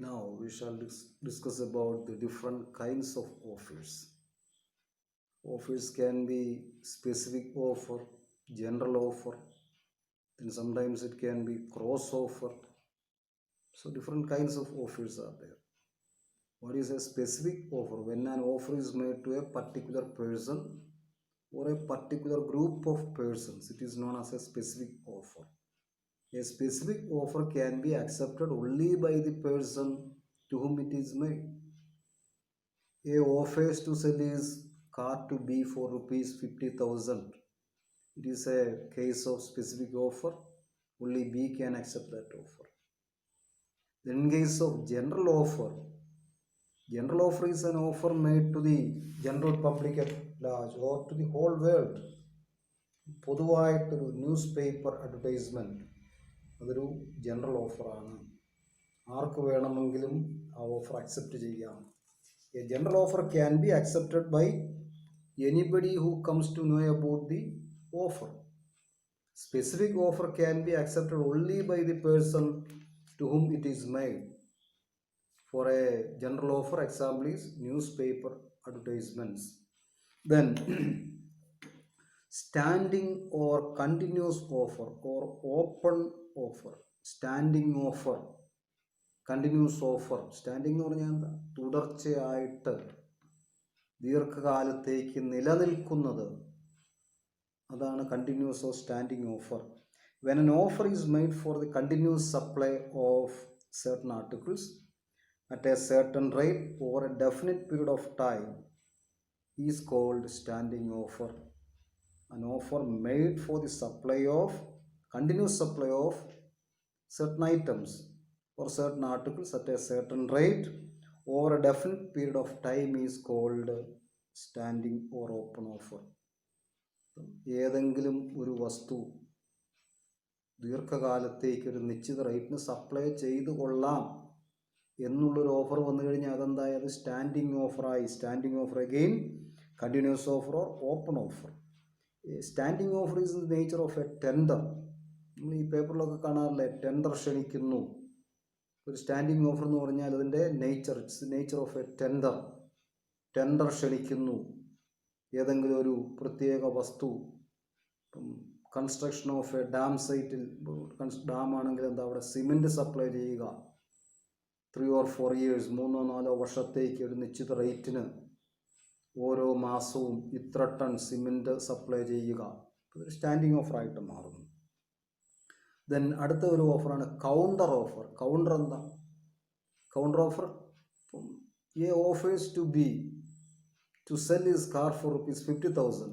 Now we shall discuss about the different kinds of offers. Offers can be specific offer, general offer, then sometimes it can be cross offer. So different kinds of offers are there. What is a specific offer? When an offer is made to a particular person or a particular group of persons, it is known as a specific offer. A specific offer can be accepted only by the person to whom it is made. A offers to sell his car to B for rupees 50,000. It is a case of specific offer. Only B can accept that offer. Then in case of general offer is an offer made to the general public at large or to the whole world. പൊതുവായിട്ടൊരു news paper advertisement അതൊരു general ഓഫറാണ്. ആർക്ക് വേണമെങ്കിലും ആ offer accept ചെയ്യാം. A general offer can be accepted by anybody who comes to know about the offer. Specific offer can be accepted only by the person to whom it is made. For a general offer, example is newspaper advertisements. Then standing or continuous offer or open offer. Standing offer, continuous offer. Standing എന്ന് പറഞ്ഞാൽ എന്താ? തുടർച്ചയായിട്ട് ദീർഘകാലത്തേക്ക് നിലനിൽക്കുന്നത്, അതാണ് continuous or standing offer. When an offer is made for the continuous supply of certain articles at a certain rate over a definite period of time is called standing offer. An offer made for the supply of continuous supply of certain items or certain articles at a certain rate over a definite period of time is called standing or open offer. ഏതെങ്കിലും ഒരു വസ്തു ദീർഘകാലത്തേക്ക് ഒരു നിശ്ചിത റേറ്റിന് supply ചെയ്തു കൊള്ളാം എന്നുള്ളൊരു ഓഫർ വന്നു കഴിഞ്ഞാൽ അതെന്തായി? അത് സ്റ്റാൻഡിങ് ഓഫറായി. Standing offer again continuous offer or open offer. Standing offer is the nature of a tender. നമ്മൾ ഈ പേപ്പറിലൊക്കെ കാണാറില്ലേ, ടെൻഡർ ക്ഷണിക്കുന്നു. ഒരു സ്റ്റാൻഡിങ് ഓഫർ എന്ന് പറഞ്ഞാൽ അതിൻ്റെ nature of a tender. Tender ക്ഷണിക്കുന്നു ഏതെങ്കിലും ഒരു പ്രത്യേക വസ്തു. കൺസ്ട്രക്ഷൻ ഓഫ് എ ഡാം സൈറ്റിൽ, ഡാം ആണെങ്കിൽ എന്താ, അവിടെ സിമെൻറ്റ് സപ്ലൈ ചെയ്യുക 3 or 4 years, 3-4 വർഷത്തേക്ക് ഒരു നിശ്ചിത റേറ്റിന് ഓരോ മാസവും ഇത്ര ടൺ സിമെൻറ്റ് സപ്ലൈ ചെയ്യുക. ഒരു സ്റ്റാൻഡിങ് ഓഫറായിട്ട് മാറുന്നു. ദെൻ അടുത്ത ഒരു ഓഫറാണ് കൗണ്ടർ ഓഫർ. കൗണ്ടർ എന്താ? Counter offer, A offers to B to sell his car for rupees 50,000.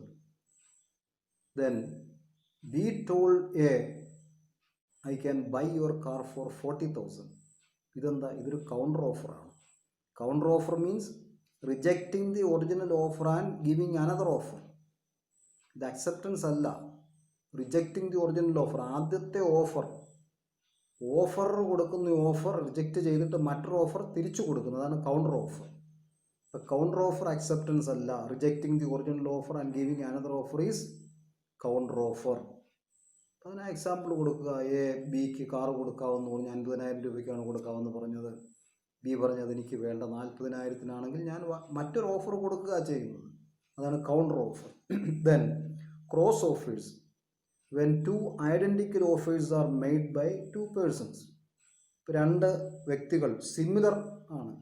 Then B told A I can buy your car for 40,000. ഇതെന്താ? ഇതൊരു കൗണ്ടർ ഓഫറാണ്. Counter offer means rejecting the original offer and giving another offer. ഇത് acceptance അല്ല, rejecting the original offer. ആദ്യത്തെ offer കൊടുക്കുന്ന offer reject ചെയ്തിട്ട് മറ്റൊരു offer തിരിച്ചു കൊടുക്കുന്നതാണ് കൗണ്ടർ ഓഫർ. ഇപ്പം കൗണ്ടർ ഓഫർ അക്സെപ്റ്റൻസ് അല്ല. Rejecting the original offer and giving another offer is counter offer. അതിന് എക്സാമ്പിൾ കൊടുക്കുക. എ ബിക്ക് കാർ കൊടുക്കാമെന്ന് പറഞ്ഞ് 50,000 രൂപയ്ക്കാണ് കൊടുക്കാമെന്ന് പറഞ്ഞത്. ബി പറഞ്ഞത് എനിക്ക് വേണ്ട 40,000-നാണെങ്കിൽ ഞാൻ മറ്റൊരു ഓഫർ കൊടുക്കുക ചെയ്യുന്നത്. അതാണ് counter offer. Then cross offers. When two identical offers are made by two persons. രണ്ട് വ്യക്തികൾ സിമിലർ ആണ്.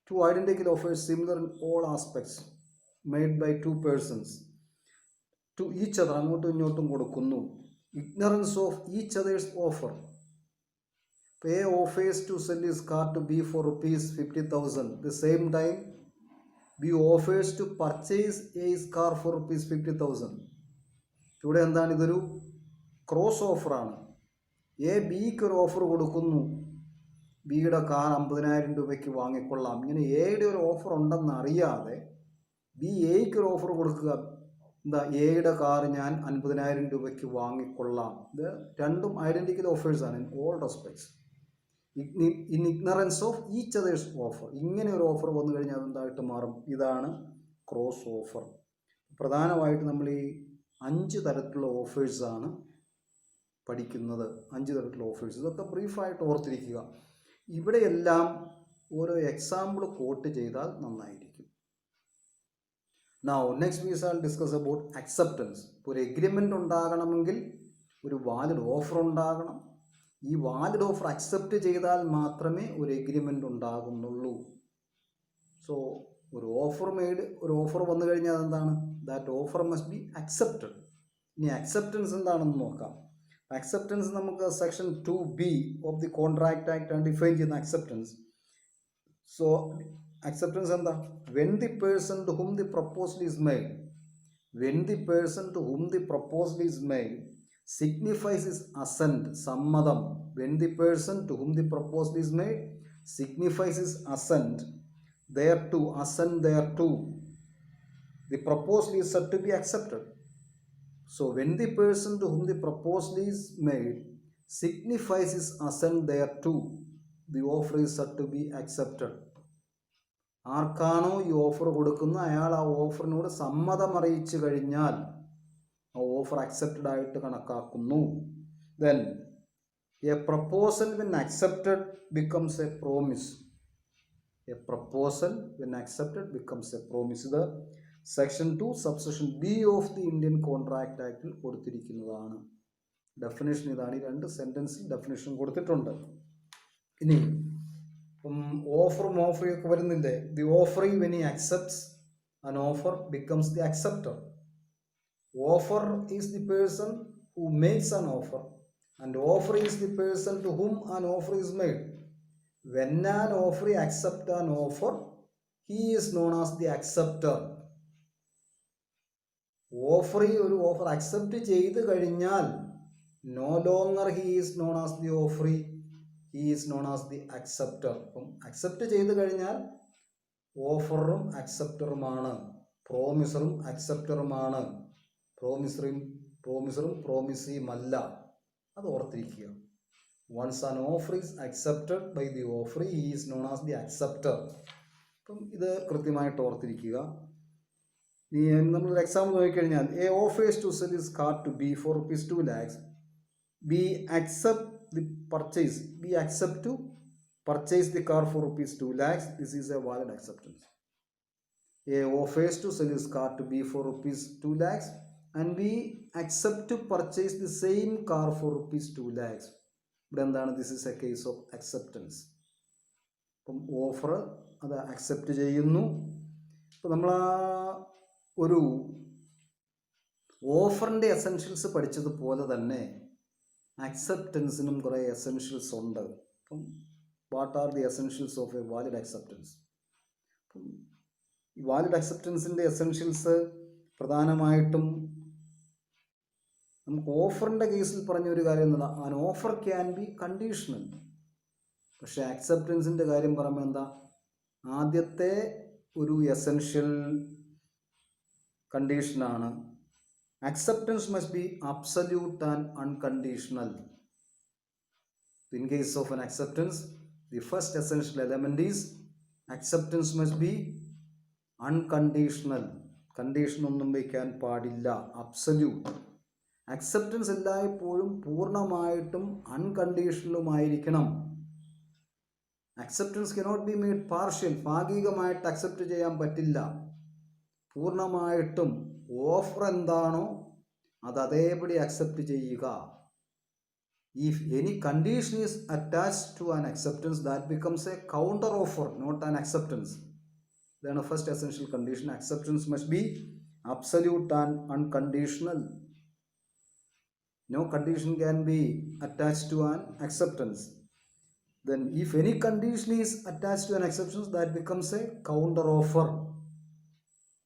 Two identical offers similar in all aspects made by two persons to each other, അങ്ങോട്ടും ഇങ്ങോട്ടും കൊടുക്കുന്നു. Ignorance of each other's offer. A offers to sell his car to B for rupees 50,000. The same time B offers to purchase A's car for rupees 50,000. ഇവിടെ എന്താണ്? ഇതൊരു cross ഓഫറാണ്. A ബിക്ക് ഒരു offer കൊടുക്കുന്നു, ബിയുടെ കാർ 50,000 രൂപയ്ക്ക് വാങ്ങിക്കൊള്ളാം. ഇങ്ങനെ എയുടെ ഒരു ഓഫർ ഉണ്ടെന്ന് അറിയാതെ ബി എക്ക് ഒരു ഓഫർ കൊടുക്കുക. എന്താ? എയുടെ കാർ ഞാൻ 50,000 രൂപയ്ക്ക് വാങ്ങിക്കൊള്ളാം. ഇത് രണ്ടും ഐഡൻറ്റിക്കൽ ഓഫേഴ്സാണ് in all respects. In ignorance of each other's offer. ഇങ്ങനെ ഒരു ഓഫർ വന്നു കഴിഞ്ഞാൽ അതെന്തായിട്ട് മാറും? ഇതാണ് ക്രോസ് ഓഫർ. പ്രധാനമായിട്ട് നമ്മൾ ഈ 5 തരത്തിലുള്ള ഓഫേഴ്സാണ് പഠിക്കുന്നത്. 5 തരത്തിലുള്ള ഓഫേഴ്സ്. ഇതൊക്കെ ബ്രീഫായിട്ട് ഓർത്തിരിക്കുക. ഇവിടെയെല്ലാം ഓരോ എക്സാമ്പിൾ കോട്ട് ചെയ്താൽ നന്നായിരിക്കും. Now next we shall discuss about acceptance. ഒരു എഗ്രിമെൻ്റ് ഉണ്ടാകണമെങ്കിൽ ഒരു വാലിഡ് ഓഫർ ഉണ്ടാകണം. ഈ വാലിഡ് ഓഫർ അക്സെപ്റ്റ് ചെയ്താൽ മാത്രമേ ഒരു എഗ്രിമെൻ്റ് ഉണ്ടാകുന്നുള്ളൂ. സോ ഒരു ഓഫർ വന്നു കഴിഞ്ഞാൽ എന്താണ്? That offer must be accepted. ഇനി അക്സെപ്റ്റൻസ് എന്താണെന്ന് നോക്കാം. അക്സെപ്റ്റൻസ് നമുക്ക് section 2B of the contract act ആണ് ഡിഫൈൻ ചെയ്യുന്ന അക്സെപ്റ്റൻസ്. സോ അക്സെപ്റ്റൻസ് എന്താ? When the person to whom the proposal is made, when the person to whom the proposal is made signifies his assent, സമ്മതം. when the person to whom the proposal is made signifies his assent thereto, assent thereto, the proposal is said to be accepted. So when the person to whom the proposal is made signifies his assent thereto, the offer is said to be accepted. ആർക്കാണോ ഈ offer കൊടുക്കുന്ന അയാൾ ആ ഓഫറിനോട് സമ്മതം അറിയിച്ചു കഴിഞ്ഞാൽ ആ offer accepted ആയിട്ട് കണക്കാക്കുന്നു. Then a proposal when accepted becomes a promise. A proposal when accepted becomes a promise. ഇത് section 2 subsection B of the Indian contract ആക്ടിൽ കൊടുത്തിരിക്കുന്നതാണ്. ഡെഫിനേഷൻ ഇതാണ്. ഈ 2 സെൻറ്റൻസിൽ ഡെഫിനേഷൻ കൊടുത്തിട്ടുണ്ട്. ഇനി ഓഫറും ഓഫറിയൊക്കെ വരുന്നില്ലേ? The offeree when he accepts an offer becomes the acceptor. Offer is the person who makes an offer and offer is the person to whom an offer is made. When an offeree accepts an offer, he is known as the acceptor. Offeree ഒരു offer accept ചെയ്ത് കഴിഞ്ഞാൽ no longer he is known as the offeree, he is known as the acceptor. അപ്പം accept ചെയ്ത് കഴിഞ്ഞാൽ ഓഫറും അക്സെപ്റ്ററുമാണ്, പ്രോമിസറും അക്സെപ്റ്ററുമാണ്. പ്രോമിസറും പ്രോമിസിയുമല്ല. അത് ഓർത്തിരിക്കുക. Once an offer is accepted by the offeree, he is known as the acceptor. അപ്പം ഇത് കൃത്യമായിട്ട് ഓർത്തിരിക്കുക. നമ്മളൊരു എക്സാമ്പിൾ നോക്കിക്കഴിഞ്ഞാൽ A offers to sell his car to B for ₹2 lakhs. ബി accept to purchase the car for ₹2 lakhs. This is a valid acceptance. A offers to sell his car to B for ₹2 lakhs and we accept to purchase the same car for ₹2 lakhs. ഇവിടെ എന്താണ്? This is A case of acceptance. അപ്പം offer അത് accept ചെയ്യുന്നു. ഇപ്പം നമ്മൾ ഒരു ഓഫറിൻ്റെ essentials പഠിച്ചതുപോലെ തന്നെ അക്സെപ്റ്റൻസിനും കുറേ എസെൻഷ്യൽസ് ഉണ്ട്. അപ്പം what are the essentials of A valid acceptance? അപ്പം ഈ വാലിഡ് അക്സെപ്റ്റൻസിൻ്റെ എസെൻഷ്യൽസ് പ്രധാനമായിട്ടും നമുക്ക് ഓഫറിൻ്റെ കേസിൽ പറഞ്ഞൊരു കാര്യം എന്താണ്? An offer can be conditional. പക്ഷേ അക്സെപ്റ്റൻസിൻ്റെ കാര്യം പറയുമ്പോൾ എന്താ? ആദ്യത്തെ ഒരു എസെൻഷ്യൽ കണ്ടീഷനാണ് acceptance must B absolute and unconditional. In case of an acceptance, the first essential element is acceptance must be unconditional. Condition ഒന്നും വയ്ക്കാൻ പാടില്ല, അബ്സല്യൂട്ട്. അക്സെപ്റ്റൻസ് എല്ലായ്പ്പോഴും പൂർണ്ണമായിട്ടും അൺകണ്ടീഷണലുമായിരിക്കണം. Acceptance cannot be made partial. ഭാഗികമായിട്ട് അക്സെപ്റ്റ് ചെയ്യാൻ പറ്റില്ല. പൂർണ്ണമായിട്ടും ഓഫർ എന്താണോ അത് അതേപടി അക്സെപ്റ്റ് ചെയ്യുക. If any condition is attached to an acceptance, that becomes a counter offer, not an acceptance. Then the first essential condition, acceptance must be absolute and unconditional. No condition can be attached to an acceptance. Then if any condition is attached to an acceptance, that becomes a counter offer,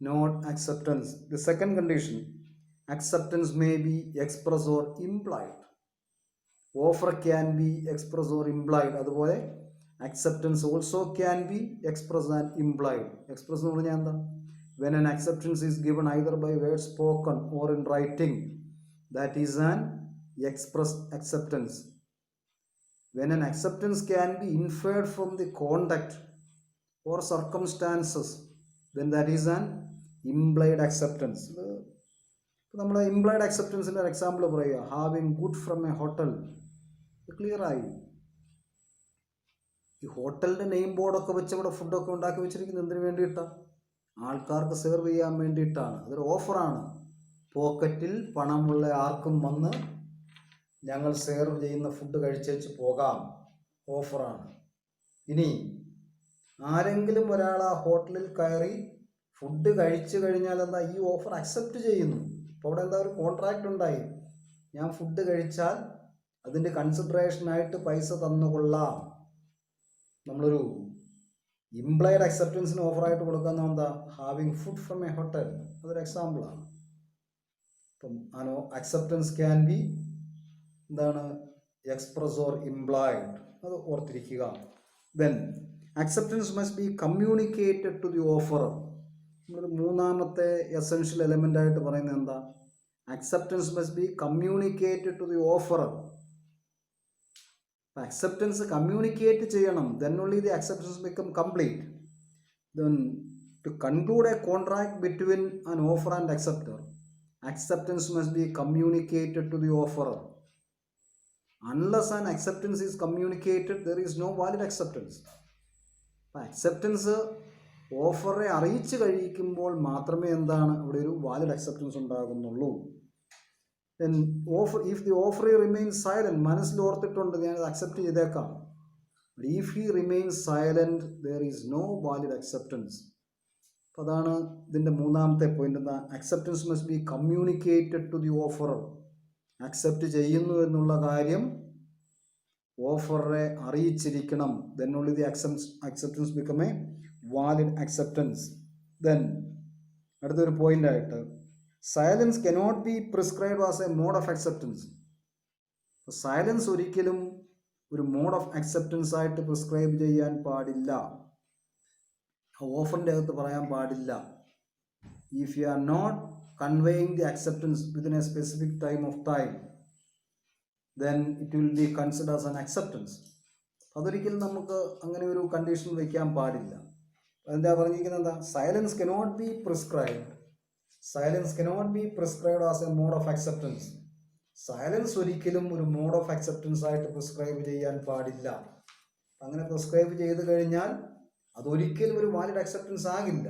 not acceptance. The second condition, acceptance may be express or implied. Offer can be express or implied. അതുപോലെ acceptance also can be express and implied. Express എന്ന് പറഞ്ഞാൽ എന്താ? When an acceptance is given either by word spoken or in writing, that is an express acceptance. When an acceptance can be inferred from the conduct or circumstances, then that is an implied acceptance. നമ്മൾ implied അക്സെപ്റ്റൻസിൻ്റെ ഒരു example പറയുക, having good from a hotel. Clear ആയി. ഈ ഹോട്ടലിൻ്റെ name ബോർഡൊക്കെ വെച്ച് ഇവിടെ ഫുഡൊക്കെ ഉണ്ടാക്കി വെച്ചിരിക്കുന്നത് എന്തിനു വേണ്ടിയിട്ടാണ്? ആൾക്കാർക്ക് സെർവ് ചെയ്യാൻ വേണ്ടിയിട്ടാണ്. അതൊരു ഓഫറാണ്. പോക്കറ്റിൽ പണമുള്ള ആർക്കും വന്ന് ഞങ്ങൾ സെർവ് ചെയ്യുന്ന ഫുഡ് കഴിച്ചേച്ച് പോകാം, ഓഫറാണ്. ഇനി ആരെങ്കിലും ഒരാൾ ആ ഹോട്ടലിൽ കയറി ഫുഡ് കഴിച്ചു കഴിഞ്ഞാൽ എന്താ, ഈ ഓഫർ അക്സെപ്റ്റ് ചെയ്യുന്നു. അപ്പോൾ അവിടെ എന്താ, ഒരു കോൺട്രാക്റ്റ് ഉണ്ടായി. ഞാൻ ഫുഡ് കഴിച്ചാൽ അതിൻ്റെ കൺസിഡറേഷനായിട്ട് പൈസ തന്നുകൊള്ളാം. നമ്മളൊരു ഇംപ്ലൈഡ് അക്സെപ്റ്റൻസിന് ഓഫറായിട്ട് കൊടുക്കുന്ന എന്താ, having food from a hotel. അതൊരു എക്സാമ്പിളാണ്. അപ്പം അക്സെപ്റ്റൻസ് ക്യാൻ ബി എന്താണ്, എക്സ്പ്രസ് ഓർ ഇംപ്ലൈഡ്. അത് ഓർത്തിരിക്കുക. Then acceptance must be communicated to the offeror. നമ്മളൊരു മൂന്നാമത്തെ എസെൻഷ്യൽ എലമെൻ്റ് ആയിട്ട് പറയുന്നത് എന്താ, acceptance must be communicated to the offeror. Acceptance communicate ചെയ്യണം. Then only the acceptance become complete. Then to conclude a contract between an offer and acceptor, acceptance must be communicated to the offerer. Unless an acceptance is communicated, there is no valid acceptance. Acceptance ഓഫറെ അറിയിച്ച് കഴിക്കുമ്പോൾ മാത്രമേ എന്താണ് ഇവിടെ ഒരു valid acceptance ഉണ്ടാകുന്നുള്ളൂ. If the offeree remains silent, മനസ്സിൽ ഓർത്തിട്ടുണ്ട് ഞാൻ അക്സെപ്റ്റ് ചെയ്തേക്കാം. If he remains silent, there is no valid acceptance. അപ്പോൾ അതാണ് ഇതിൻ്റെ മൂന്നാമത്തെ പോയിന്റ്. എന്താ, acceptance must be communicated to the offeror. Accept ചെയ്യുന്നു എന്നുള്ള കാര്യം ഓഫറെ അറിയിച്ചിരിക്കണം. Then only the acceptance become a valid acceptance. Then അടുത്തൊരു പോയിൻ്റായിട്ട്, silence cannot be prescribe as a mode of acceptance. Silence ഒരിക്കലും ഒരു മോഡ് ഓഫ് അക്സെപ്റ്റൻസ് ആയിട്ട് പ്രിസ്ക്രൈബ് ചെയ്യാൻ പാടില്ല. ഓഫറിൻ്റെ അകത്ത് പറയാൻ പാടില്ല. If you are not conveying the acceptance within a specific time of time, then it will be consider as an acceptance. അതൊരിക്കലും നമുക്ക് അങ്ങനെ ഒരു കണ്ടീഷൻ വയ്ക്കാൻ പാടില്ല. അതെന്താ പറഞ്ഞിരിക്കുന്നത്, എന്താ, silence cannot be prescribed. Silence cannot be prescribed as a mode of acceptance. Silence ഒരിക്കലും ഒരു മോഡ് ഓഫ് അക്സെപ്റ്റൻസ് ആയിട്ട് പ്രിസ്ക്രൈബ് ചെയ്യാൻ പാടില്ല. അങ്ങനെ പ്രിസ്ക്രൈബ് ചെയ്ത് കഴിഞ്ഞാൽ അതൊരിക്കലും ഒരു വാലിഡ് അക്സെപ്റ്റൻസ് ആകില്ല.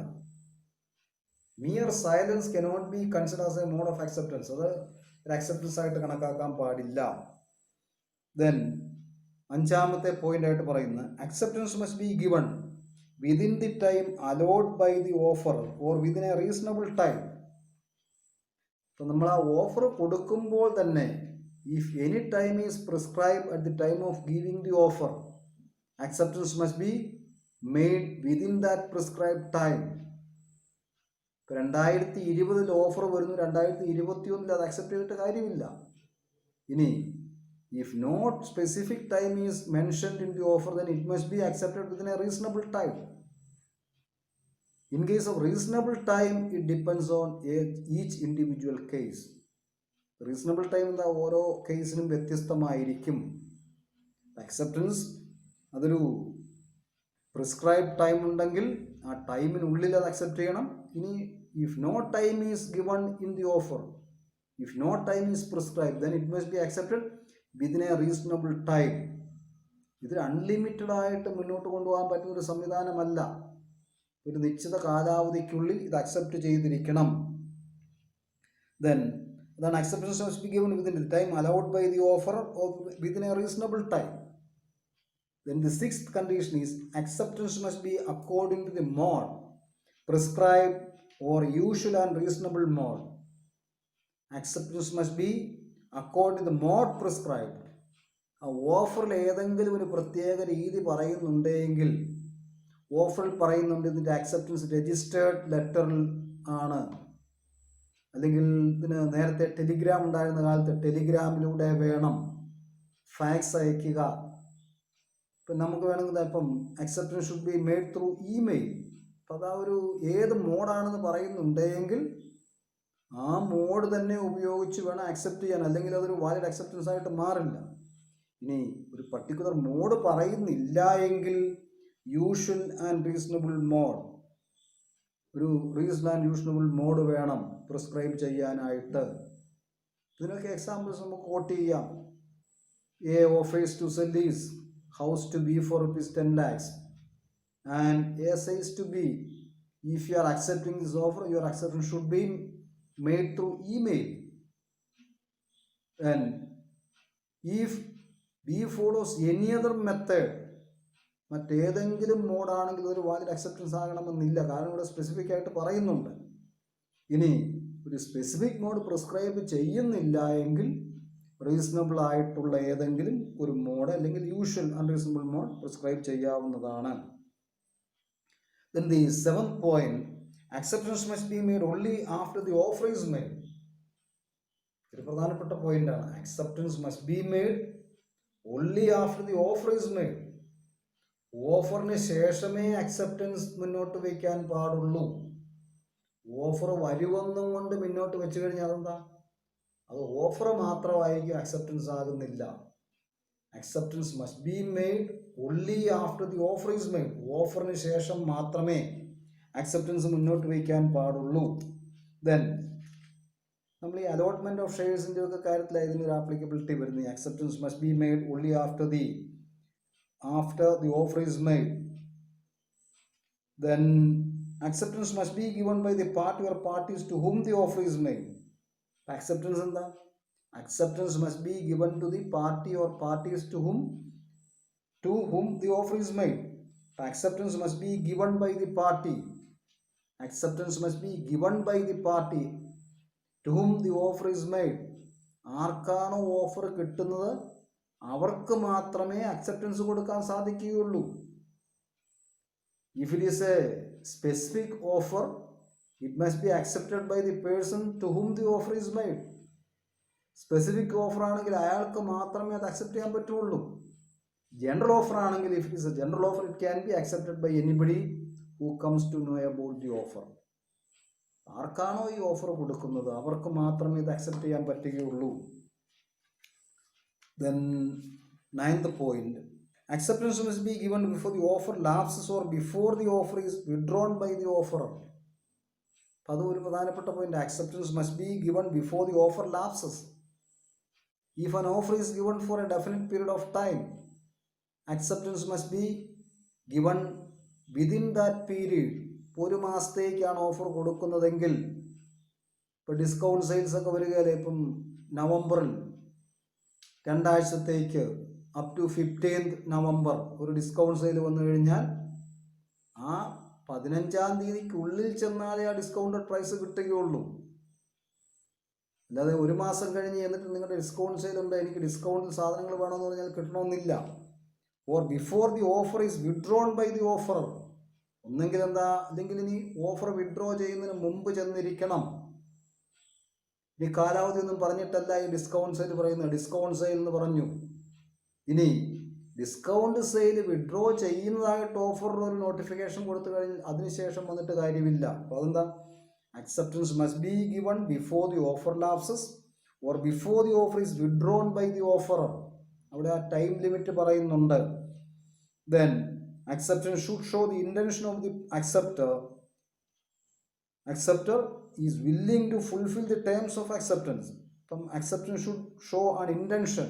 Mere silence cannot be consider as a mode of acceptance. അത് ഒരു അക്സെപ്റ്റൻസ് ആയിട്ട് കണക്കാക്കാൻ പാടില്ല. ദെൻ അഞ്ചാമത്തെ പോയിന്റ് ആയിട്ട് പറയുന്നത്, acceptance must be given within the time allot by the offer or within a reasonable time. അപ്പം നമ്മൾ ആ ഓഫർ കൊടുക്കുമ്പോൾ തന്നെ, if any time is prescribe at the time of giving the offer, acceptance must be made within that prescribe time. ഇപ്പോൾ 2020 offer വരുന്നു, 2021 അത് accept ചെയ്തിട്ട് കാര്യമില്ല. ഇനി if not specific time is mentioned in the offer, then it must be accepted within a reasonable time. In case of reasonable time, it depends on each individual case. Reasonable time എന്താ, ഓരോ കേസിനും വ്യത്യസ്തമായിരിക്കും. Acceptance അതൊരു prescribe time ഉണ്ടെങ്കിൽ ആ ടൈമിനുള്ളിൽ അത് accept ചെയ്യണം. ഇനി if no time is given in the offer, if no time is prescribe, then it must be accepted within a reasonable time. ഇത് അൺലിമിറ്റഡ് ആയിട്ട് മുന്നോട്ട് കൊണ്ടുപോകാൻ പറ്റുന്ന ഒരു സംവിധാനമല്ല. ഒരു നിശ്ചിത കാലാവധിക്കുള്ളിൽ ഇത് അക്സെപ്റ്റ് ചെയ്തിരിക്കണം. ദെൻ അതാണ് acceptance must be given within the time allowed by the offer or within a reasonable time. Then the sixth condition is acceptance must be according to the mode prescribed or usual and reasonable mode. Acceptance must be according to the mode prescribed. ആ ഓഫറിൽ ഏതെങ്കിലും ഒരു പ്രത്യേക രീതി പറയുന്നുണ്ടെങ്കിൽ, ഓഫറിൽ പറയുന്നുണ്ട് ഇതിൻ്റെ അക്സെപ്റ്റൻസ് രജിസ്റ്റേർഡ് ലെറ്ററിൽ ആണ്, അല്ലെങ്കിൽ ഇതിന് നേരത്തെ ടെലിഗ്രാം ഉണ്ടായിരുന്ന കാലത്ത് ടെലിഗ്രാമിലൂടെ വേണം, ഫാക്സ് അയക്കുക. ഇപ്പം നമുക്ക് വേണമെങ്കിൽ ഇപ്പം acceptance should be made through email. അപ്പം അതാ ഒരു ഏത് മോഡാണെന്ന് പറയുന്നുണ്ടെങ്കിൽ ആ മോഡ് തന്നെ ഉപയോഗിച്ച് വേണം അക്സെപ്റ്റ് ചെയ്യാൻ, അല്ലെങ്കിൽ അതൊരു വാലിഡ് അക്സെപ്റ്റൻസ് ആയിട്ട് മാറില്ല. ഇനി ഒരു പർട്ടിക്കുലർ മോഡ് പറയുന്നില്ല എങ്കിൽ യൂഷ്വൽ ആൻഡ് റീസണബിൾ മോഡ്, ഒരു റീസൺ ആൻഡ് യൂഷണബിൾ മോഡ് വേണം പ്രിസ്ക്രൈബ് ചെയ്യാനായിട്ട്. ഇതിനൊക്കെ എക്സാമ്പിൾസ് നമുക്ക് കോട്ട് ചെയ്യാം. A offers to sell his house to B for rupees 10 lakhs, and A says to B, if you are accepting this offer, your acceptance should be made through email. And if B follows any other method, മറ്റേതെങ്കിലും മോഡാണെങ്കിൽ ഒരു valid acceptance ആകണമെന്നില്ല, കാരണം ഇവിടെ specific ആയിട്ട് പറയുന്നുണ്ട്. ഇനി ഒരു specific mode prescribe ചെയ്യുന്നില്ല എങ്കിൽ റീസണബിൾ ആയിട്ടുള്ള ഏതെങ്കിലും ഒരു മോഡ് അല്ലെങ്കിൽ യൂഷ്വൽ അൺറീസണബിൾ മോഡ് പ്രിസ്ക്രൈബ് ചെയ്യാവുന്നതാണ്. Then the seventh point, acceptance must be made only after the offer is made. ഒരു പ്രധാനപ്പെട്ട പോയിന്റാണ്. acceptance must be made only after the offer is made. ഓഫറിന് ശേഷമേ അക്സെപ്റ്റൻസ് മുന്നോട്ട് വയ്ക്കാൻ പാടുള്ളൂ. ഓഫർ വരുവെന്നും കൊണ്ട് മുന്നോട്ട് വെച്ച് കഴിഞ്ഞാൽ അതെന്താ, അത് ഓഫർ മാത്രമായിരിക്കും, അക്സെപ്റ്റൻസ് ആകുന്നില്ല. Acceptance must be made only after the offer is made. ഓഫറിന് ശേഷം മാത്രമേ അക്സെപ്റ്റൻസ് മുന്നോട്ട് വയ്ക്കാൻ പാടുള്ളൂ. ദെൻ നമ്മൾ ഈ അലോട്ട്മെന്റ് ഓഫ് ഷെയർസിൻ്റെ ഒക്കെ കാര്യത്തിലായിരുന്നു ഒരു ആപ്ലിക്കബിലിറ്റി വരുന്നത്. Acceptance must be made only after the offer is made. Then acceptance must be given by the party or parties to whom the offer is made. Acceptance എന്താ? Acceptance must be given to the party or parties to whom the offer is made. Acceptance must be given by the party. Acceptance must be given by the party to whom the offer is made. ആർക്കാണോ offer കിട്ടുന്നത് അവർക്ക് മാത്രമേ acceptance കൊടുക്കാൻ സാധിക്കുകയുള്ളൂ. If it is a specific offer, it must be accepted by the person to whom the offer is made. Specific offer ആണെങ്കിൽ അയാൾക്ക് മാത്രമേ അത് അക്സെപ്റ്റ് ചെയ്യാൻ പറ്റുള്ളൂ. ജനറൽ ഓഫർ ആണെങ്കിൽ, if it is a general offer, it can be accepted by anybody who comes to know about the offer. ആർക്കാണോ ഈ offer കൊടുക്കുന്നത് അവർക്ക് മാത്രമേ ഇത് അക്സെപ്റ്റ് ചെയ്യാൻ പറ്റുകയുള്ളൂ. Then ninth point, acceptance must be given before the offer lapses or before the offer is withdrawn by the offerer. അതും ഒരു പ്രധാനപ്പെട്ട point. acceptance must be given before the offer lapses. If an offer is given for a definite period of time, acceptance must be given within that period. ഒരു മാസത്തേക്കാണ് offer കൊടുക്കുന്നതെങ്കിൽ, ഇപ്പോൾ discount sales ഒക്കെ വരികയല്ലേ, ഇപ്പം നവംബറിൽ 2 ആഴ്ചത്തേക്ക് up to 15th November ഒരു discount sale വന്നു കഴിഞ്ഞാൽ ആ 15-ാം തീയതിക്കുള്ളിൽ ചെന്നാലേ ആ ഡിസ്കൗണ്ടഡ് പ്രൈസ് കിട്ടുകയുള്ളൂ. അല്ലാതെ ഒരു മാസം കഴിഞ്ഞ് എന്നിട്ട് നിങ്ങളുടെ ഡിസ്കൗണ്ട് സെയിൽ ഉണ്ട്, എനിക്ക് ഡിസ്കൗണ്ടിൽ സാധനങ്ങൾ വേണമെന്ന് പറഞ്ഞാൽ കിട്ടണമെന്നില്ല. Or before the offer is withdrawn by the offer. ഒന്നെങ്കിൽ എന്താ, അല്ലെങ്കിൽ ഇനി ഓഫർ വിഡ്രോ ചെയ്യുന്നതിന് മുമ്പ് ചെന്നിരിക്കണം. ഈ കാലാവധി ഒന്നും പറഞ്ഞിട്ടല്ല ഈ ഡിസ്കൗണ്ട് സെയിൽ പറയുന്നത്. ഡിസ്കൗണ്ട് സെയിൽ എന്ന് പറഞ്ഞു. ഇനി ഡിസ്കൗണ്ട് സെയിൽ വിഡ്രോ ചെയ്യുന്നതായിട്ട് ഓഫറിൽ ഒരു നോട്ടിഫിക്കേഷൻ കൊടുത്തു കഴിഞ്ഞാൽ അതിനുശേഷം വന്നിട്ട് കാര്യമില്ല. അപ്പോൾ അതെന്താ, acceptance must be given before the offer lapses or before the offer is withdrawn by the offeror. അവിടെ ആ ടൈം ലിമിറ്റ് പറയുന്നുണ്ട്. Then acceptance should show the intention of the acceptor is willing to fulfill the terms of acceptance. അപ്പം acceptance should show an intention.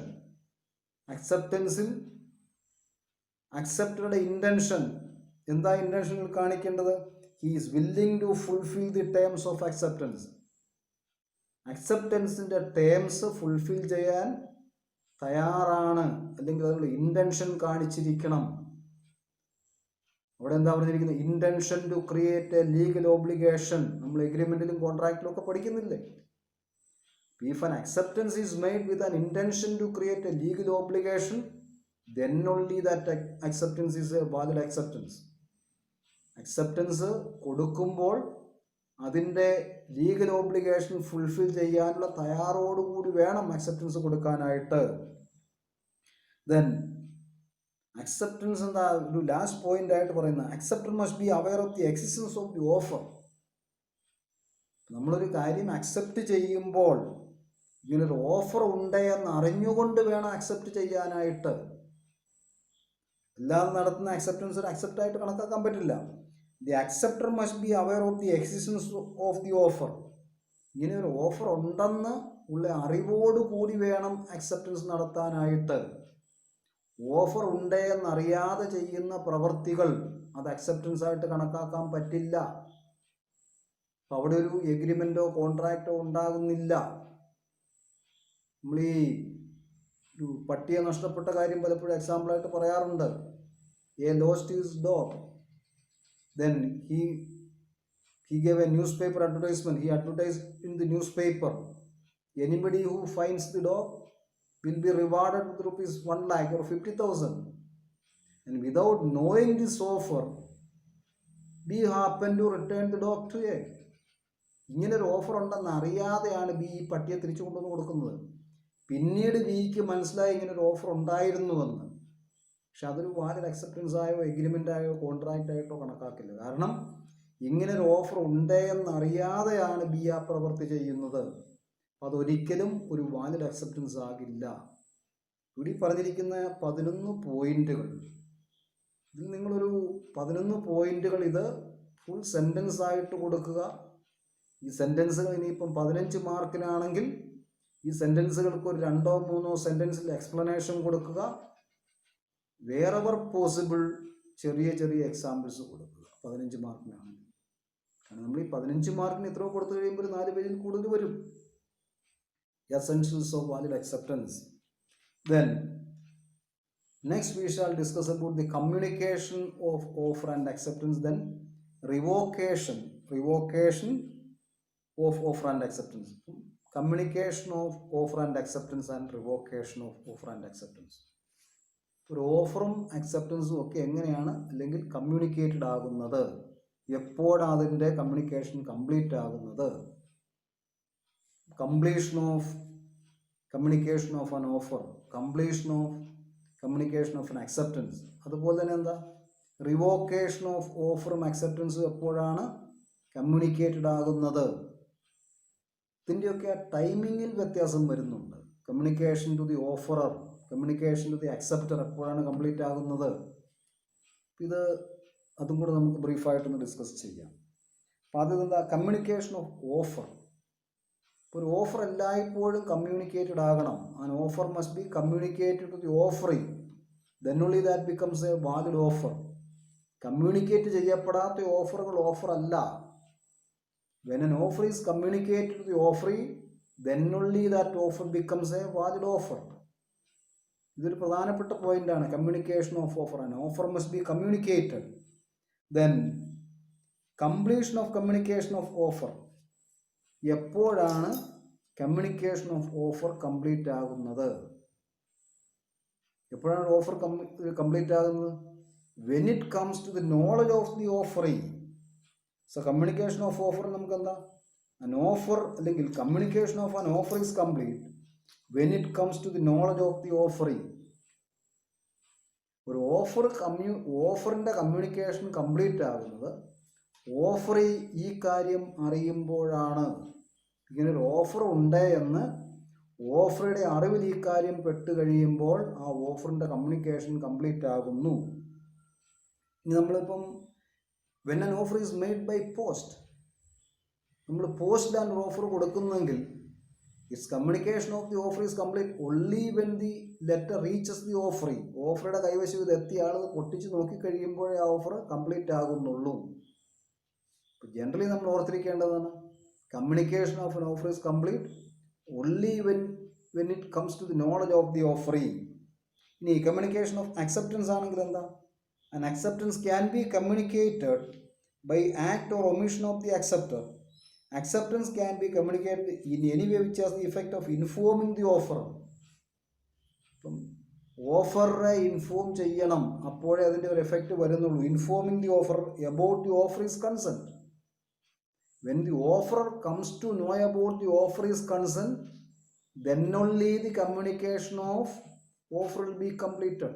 acceptanceൽ acceptorയുടെ intention എന്താ, intentionൽ കാണിക്കേണ്ടത്, he is willing to fulfill the terms of acceptance. acceptanceൻ്റെ terms fulfil ചെയ്യാൻ തയ്യാറാണ്, അല്ലെങ്കിൽ അതിനുള്ള intention കാണിച്ചിരിക്കണം. അവിടെ എന്താ പറഞ്ഞിരിക്കുന്നത്, intention to create a legal obligation. നമ്മൾ എഗ്രിമെന്റിലും കോൺട്രാക്റ്റിലും ഒക്കെ പഠിക്കുന്നില്ലേ. If an acceptance is made with an intention to create a legal obligation, then only that acceptance is a valid acceptance. Acceptance കൊടുക്കുമ്പോൾ അതിൻ്റെ ലീഗൽ ഓബ്ലിഗേഷൻ ഫുൾഫിൽ ചെയ്യാനുള്ള തയ്യാറോടുകൂടി വേണം acceptance കൊടുക്കാനായിട്ട്. ദെൻ അക്സെപ്റ്റൻസ് എന്താ, ഒരു ലാസ്റ്റ് പോയിന്റ് ആയിട്ട് പറയുന്നത്, acceptor must be aware of the existence of the offer. നമ്മളൊരു കാര്യം അക്സെപ്റ്റ് ചെയ്യുമ്പോൾ ഇങ്ങനൊരു ഓഫർ ഉണ്ടെന്ന് അറിഞ്ഞുകൊണ്ട് വേണം അക്സെപ്റ്റ് ചെയ്യാനായിട്ട്. അല്ലാതെ നടത്തുന്ന അക്സെപ്റ്റൻസ് ഒരു അക്സെപ്റ്റ് ആയിട്ട് കണക്കാക്കാൻ പറ്റില്ല. The acceptor must be aware of the existence of the offer. ഇങ്ങനെ ഒരു ഓഫർ ഉണ്ടെന്ന് ഉള്ള അറിവോടുകൂടി വേണം അക്സെപ്റ്റൻസ് നടത്താനായിട്ട്. ഓഫർ ഉണ്ട് എന്നറിയാതെ ചെയ്യുന്ന പ്രവൃത്തികൾ അത് അക്സെപ്റ്റൻസ് ആയിട്ട് കണക്കാക്കാൻ പറ്റില്ല. അപ്പം അവിടെ ഒരു എഗ്രിമെൻറ്റോ കോൺട്രാക്റ്റോ ഉണ്ടാകുന്നില്ല. നമ്മൾ ഈ ഒരു പട്ടിയെ നഷ്ടപ്പെട്ട കാര്യം പലപ്പോഴും എക്സാമ്പിളായിട്ട് പറയാറുണ്ട്. A lost his dog, then he gave a newspaper advertisement. He advertised in the newspaper, anybody who finds the dog will be rewarded with rupees 1 lakh or 50,000. And without knowing this offer, B happened to return the dog to A. ഇങ്ങനെ ഒരു offer ഉണ്ടെന്ന് അറിയാതെയാണ് B ഈ പട്ടിയെ തിരിച്ചു കൊണ്ടുവന്ന് കൊടുക്കുന്നത്. പിന്നീട് ബിക്ക് മനസ്സിലായി ഇങ്ങനെ ഒരു ഓഫർ ഉണ്ടായിരുന്നുവെന്ന്. പക്ഷെ അതൊരു വാലിഡ് അക്സെപ്റ്റൻസ് ആയോ എഗ്രിമെൻ്റ് ആയോ കോൺട്രാക്റ്റ് ആയിട്ടോ കണക്കാക്കില്ല. കാരണം ഇങ്ങനെ ഒരു ഓഫർ ഉണ്ട് എന്നറിയാതെയാണ് ബി ആ പ്രവൃത്തി ചെയ്യുന്നത്. അതൊരിക്കലും ഒരു വാലിഡ് അക്സെപ്റ്റൻസ് ആകില്ല. ഇവിടെ പറഞ്ഞിരിക്കുന്ന 11 പോയിന്റുകൾ, ഇതിൽ നിങ്ങളൊരു 11 പോയിന്റുകൾ ഇത് ഫുൾ സെൻറ്റൻസ് ആയിട്ട് കൊടുക്കുക. ഈ സെൻറ്റൻസുകൾ ഇനിയിപ്പം 15 മാർക്കിനാണെങ്കിൽ ഈ സെൻറ്റൻസുകൾക്ക് ഒരു 2-3 സെൻറ്റൻസിൽ എക്സ്പ്ലനേഷൻ കൊടുക്കുക. വേറെവർ പോസിബിൾ ചെറിയ ചെറിയ എക്സാമ്പിൾസ് കൊടുക്കുക 15 മാർക്കിനാണെങ്കിൽ. കാരണം നമ്മൾ ഈ 15 മാർക്കിന് എത്രയോ കൊടുത്തു കഴിയുമ്പോൾ 4 പേജിൽ കൂടുതൽ വരും. Essentials of valid acceptance. Then next we shall discuss about the communication of offer and acceptance. Then revocation of offer and acceptance. Communication of offer and acceptance and revocation of offer and acceptance. ഒരു ഓഫറും അക്സെപ്റ്റൻസും ഒക്കെ എങ്ങനെയാണ് അല്ലെങ്കിൽ communicated ആകുന്നത്, എപ്പോഴാണ് അതിൻ്റെ communication complete ആകുന്നത്, completion of communication of an offer, completion of communication of an acceptance. അതുപോലെ തന്നെ എന്താ റിവോക്കേഷൻ ഓഫ് ഓഫറും അക്സെപ്റ്റൻസും എപ്പോഴാണ് കമ്മ്യൂണിക്കേറ്റഡ് ആകുന്നത്. ഇതിൻ്റെയൊക്കെ ടൈമിങ്ങിൽ വ്യത്യാസം വരുന്നുണ്ട്. Communication to the offeror, communication to the acceptor എപ്പോഴാണ് കംപ്ലീറ്റ് ആകുന്നത്. ഇത് അതും കൂടെ നമുക്ക് ബ്രീഫായിട്ടൊന്ന് ഡിസ്കസ് ചെയ്യാം. അപ്പോൾ അതെന്താ കമ്മ്യൂണിക്കേഷൻ ഓഫ് ഓഫർ. ഒരു ഓഫർ എല്ലായ്പ്പോഴും കമ്മ്യൂണിക്കേറ്റഡ് ആകണം. An offer must be communicated to the offering, then only that becomes a valid offer. Communicate ചെയ്യപ്പെടാത്ത ഓഫറുകൾ ഓഫർ അല്ല. When an offer is communicated to the offeree, then only that offer becomes a valid offer. ഇതൊരു പ്രധാനപ്പെട്ട പോയിന്റാണ്. Communication of offer. ആൻ offer must be communicated. Then completion of communication of offer. എപ്പോഴാണ് communication of offer complete ആകുന്നത്? എപ്പോഴാണ് offer complete ആകുന്നത്? When it comes to the knowledge of the offering. So communication of offer നമുക്ക് എന്താ, an offer അല്ലെങ്കിൽ communication of an offer is complete when it comes to the knowledge of the offering. ഒരു ഓഫറിൻ്റെ communication complete ആകുന്നത് offeree ഈ കാര്യം അറിയുമ്പോഴാണ്. ഇങ്ങനൊരു offer ഉണ്ട് എന്ന് ഓഫറുടെ അറിവിൽ ഈ കാര്യം പെട്ട് കഴിയുമ്പോൾ ആ ഓഫറിൻ്റെ കമ്മ്യൂണിക്കേഷൻ കംപ്ലീറ്റ് ആകുന്നു. ഇനി നമ്മളിപ്പം when an offer is made by post, നമ്മൾ പോസ്റ്റിലാണ് ഓഫർ കൊടുക്കുന്നെങ്കിൽ its communication of the offer is complete only when the letter reaches the offering. ഓഫറുടെ കൈവശം ഇത് എത്തിയ ആൾ പൊട്ടിച്ച് നോക്കിക്കഴിയുമ്പോഴേ ആ ഓഫർ കംപ്ലീറ്റ് ആകുന്നുള്ളൂ. ജനറലി നമ്മൾ ഓർത്തിരിക്കേണ്ടതാണ് communication of an offer is complete only when it comes to the knowledge of the offering. ഇനി കമ്മ്യൂണിക്കേഷൻ ഓഫ് അക്സെപ്റ്റൻസ് ആണെങ്കിൽ എന്താ, an acceptance can be communicated by act or omission of the acceptor. Acceptance can be communicated in any way which has the effect of informing the offerer. അപ്പം ഓഫറെ inform ചെയ്യണം, അപ്പോഴേ അതിൻ്റെ ഒരു effect വരുന്നുള്ളൂ. Informing the offer about the offer is consent. When the offerer comes to know about the offer is consent, then only the communication of offer will be completed.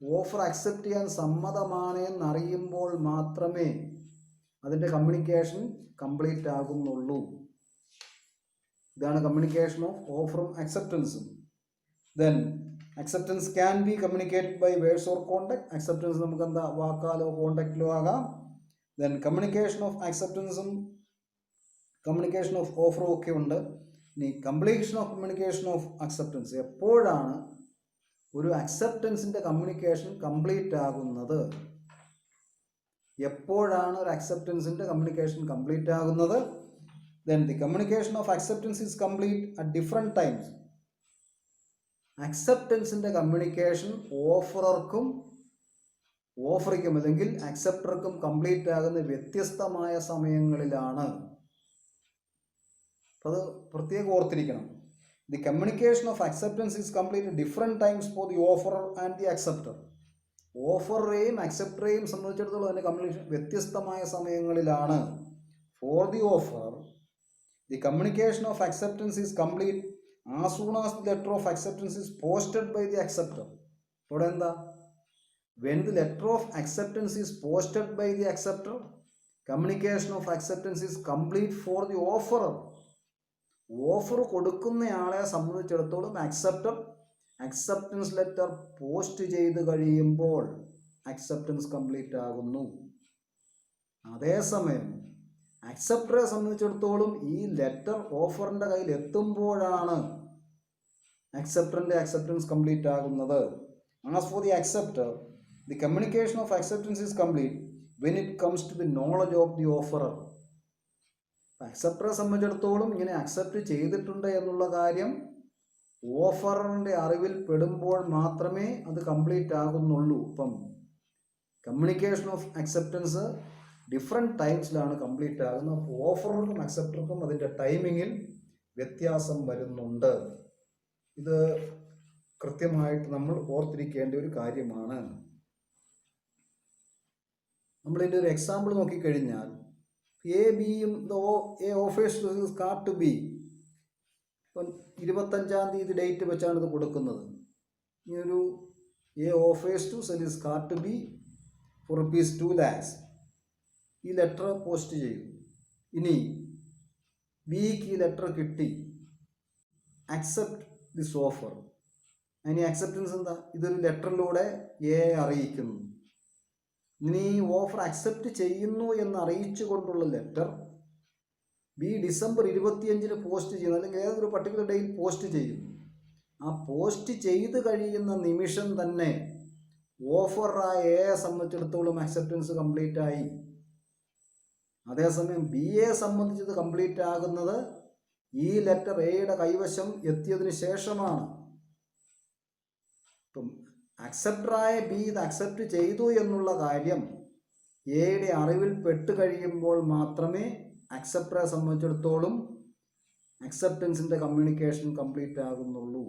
Offer accept ചെയ്യാൻ സമ്മതമാണ് എന്നറിയുമ്പോൾ മാത്രമേ അതിൻ്റെ communication complete ആകുന്നുള്ളൂ. ഇതാണ് communication of ഓഫറും അക്സെപ്റ്റൻസും. Then acceptance can be communicated by words or contact. Acceptance നമുക്ക് എന്താ വാക്കാലോ കോണ്ടാക്റ്റിലോ ആകാം. ദെൻ കമ്മ്യൂണിക്കേഷൻ ഓഫ് അക്സെപ്റ്റൻസും കമ്മ്യൂണിക്കേഷൻ ഓഫ് ഓഫറും ഒക്കെ ഉണ്ട്. ഇനി completion of communication of acceptance, എപ്പോഴാണ് ഒരു അക്സെപ്റ്റൻസിൻ്റെ കമ്മ്യൂണിക്കേഷൻ കംപ്ലീറ്റ് ആകുന്നത്? എപ്പോഴാണ് ഒരു അക്സെപ്റ്റൻസിൻ്റെ കമ്മ്യൂണിക്കേഷൻ കംപ്ലീറ്റ് ആകുന്നത്? Then the communication of acceptance is complete at different times. അക്സെപ്റ്റൻസിൻ്റെ കമ്മ്യൂണിക്കേഷൻ ഓഫറിക്കും അല്ലെങ്കിൽ അക്സെപ്റ്റർക്കും കംപ്ലീറ്റ് ആകുന്ന വ്യത്യസ്തമായ സമയങ്ങളിലാണ്. അപ്പോൾ അത് പ്രത്യേകം ഓർത്തിരിക്കണം. The communication of acceptance is complete at different times for the offeror and the acceptor. ഓഫറേയും അക്സെപ്റ്ററേയും സംബന്ധിച്ചിടത്തോളം അതിൻ്റെ കമ്മ്യൂണിക്കേഷൻ വ്യത്യസ്തമായ സമയങ്ങളിലാണ്. For the offer, the communication of acceptance is complete as soon as the letter of acceptance is posted by the acceptor. ഇവിടെ എന്താ? When the letter of acceptance is posted by the acceptor, communication of acceptance is complete for the offerer. Offer കൊടുക്കുന്നയാളെ സംബന്ധിച്ചിടത്തോളം acceptance letter post ചെയ്ത് കഴിയുമ്പോൾ acceptance complete ആകുന്നു. അതേസമയം അക്സെപ്റ്ററെ സംബന്ധിച്ചിടത്തോളം ഈ ലെറ്റർ ഓഫറിൻ്റെ കയ്യിൽ എത്തുമ്പോഴാണ് അക്സെപ്റ്ററിൻ്റെ അക്സെപ്റ്റൻസ് കംപ്ലീറ്റ് ആകുന്നത്. As for the acceptor, the communication of acceptance is complete when it comes to the knowledge of the offeror. അക്സെപ്റ്ററെ സംബന്ധിച്ചിടത്തോളം ഇങ്ങനെ അക്സെപ്റ്റ് ചെയ്തിട്ടുണ്ട് എന്നുള്ള കാര്യം ഓഫറിൻ്റെ അറിവിൽ പെടുമ്പോൾ മാത്രമേ അത് കംപ്ലീറ്റ് ആകുന്നുള്ളൂ. ഇപ്പം കമ്മ്യൂണിക്കേഷൻ ഓഫ് അക്സെപ്റ്റൻസ് ഡിഫറെൻറ്റ് ടൈംസിലാണ് കംപ്ലീറ്റ് ആകുന്നത്. അപ്പോൾ ഓഫറർക്കും അക്സെപ്റ്റർക്കും അതിൻ്റെ ടൈമിങ്ങിൽ വ്യത്യാസം വരുന്നുണ്ട്. ഇത് കൃത്യമായിട്ട് നമ്മൾ ഓർത്തിരിക്കേണ്ട ഒരു കാര്യമാണ്. നമ്മളിതിൻ്റെ ഒരു എക്സാമ്പിൾ നോക്കിക്കഴിഞ്ഞാൽ, എ ബിയും A offers car to B, ഇപ്പം 25-ാം തീയതി ഡേറ്റ് വെച്ചാണ് ഇത് കൊടുക്കുന്നത്. ഈ ഒരു A offers to sell his car to B for ₹2 lakhs. ഈ ലെറ്റർ പോസ്റ്റ് ചെയ്യും. ഇനി ബിക്ക് ഈ ലെറ്റർ കിട്ടി, അക്സെപ്റ്റ് ദിസ് ഓഫർ. അതിന് അക്സെപ്റ്റൻസ് എന്താ? ഇതൊരു ലെറ്ററിലൂടെ എ അറിയിക്കുന്നു. ഇനി ഈ ഓഫർ അക്സെപ്റ്റ് ചെയ്യുന്നു എന്ന് അറിയിച്ചു കൊണ്ടുള്ള ലെറ്റർ ബി ഡിസംബർ 25-ന് പോസ്റ്റ് ചെയ്യുന്നു, അല്ലെങ്കിൽ ഏതൊരു പർട്ടിക്കുലർ ഡേയിൽ പോസ്റ്റ് ചെയ്യും. ആ പോസ്റ്റ് ചെയ്ത് കഴിയുന്ന നിമിഷം തന്നെ ഓഫറായ എയെ സംബന്ധിച്ചിടത്തോളം അക്സെപ്റ്റൻസ് കംപ്ലീറ്റ് ആയി. അതേസമയം ബി എ സംബന്ധിച്ചത് കംപ്ലീറ്റ് ആകുന്നത് ഈ ലെറ്റർ എയുടെ കൈവശം എത്തിയതിനു ശേഷമാണ്. ഇപ്പം അക്സെപ്റ്ററായ ബി ഇത് അക്സെപ്റ്റ് ചെയ്തു എന്നുള്ള കാര്യം എയുടെ അറിവിൽ പെട്ട് കഴിയുമ്പോൾ മാത്രമേ അക്സെപ്റ്ററെ സംബന്ധിച്ചിടത്തോളം അക്സെപ്റ്റൻസിൻ്റെ കമ്മ്യൂണിക്കേഷൻ കംപ്ലീറ്റ് ആകുന്നുള്ളൂ.